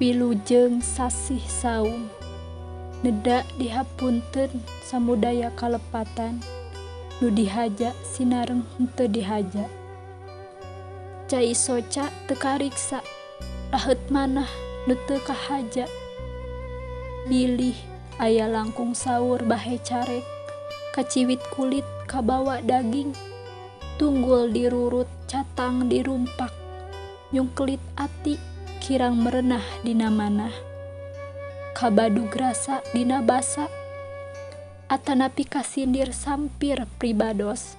Wilujeng sasih saung, neda dihapunten samudaya kalepatan, nu dihaja sinareng henteu dihaja. Cai soca teu kariksa, raheut manah nu teu kahaja. Bilih aya langkung saur bahe carek, kaciwit kulit kabawa daging, tunggul dirurut catang dirumpak, nyungkelit ati kirang merenah dina manah. Kabadug rasa dina basa, atanapi kasindir sampir pribados.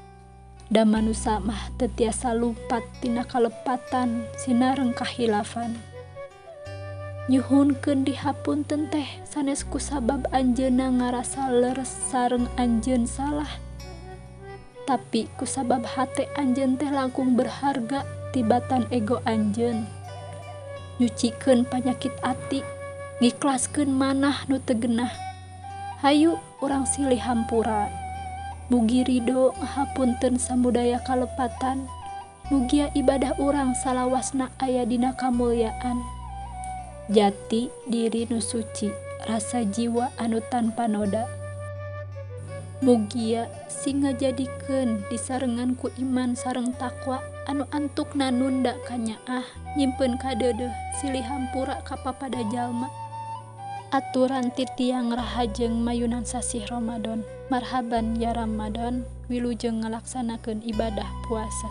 Da manusa mah teu tiasa lumpat tina kalepatan sinareng kahilafan. Nyuhunkeun dihapunten teh sanes kusabab anjeunna ngarasa leres sareng anjeun salah. Tapi kusabab hate anjeun teh langkung berharga tibatan ego anjeun. Nyucikeun panyakit ati, ngiklaskeun manah nu teu genah. Hayu urang silih hampura, mugi ridho ngahapunten samudaya kalepatan, mugia ibadah urang salawasna aya dina kamulyaan. Jati diri nu suci, rasa jiwa anu tanpa noda. Mugia sing ngajadikeun disarengan ku iman sareng takwa anu antukna nunda kanyaah, nyimpen kadeudeuh silih hampura ka papada jalma. Aturan ti tiang rahajeng mayunan sasih Ramadan. Marhaban ya Ramadan, wilujeng ngalaksanakeun ibadah puasa.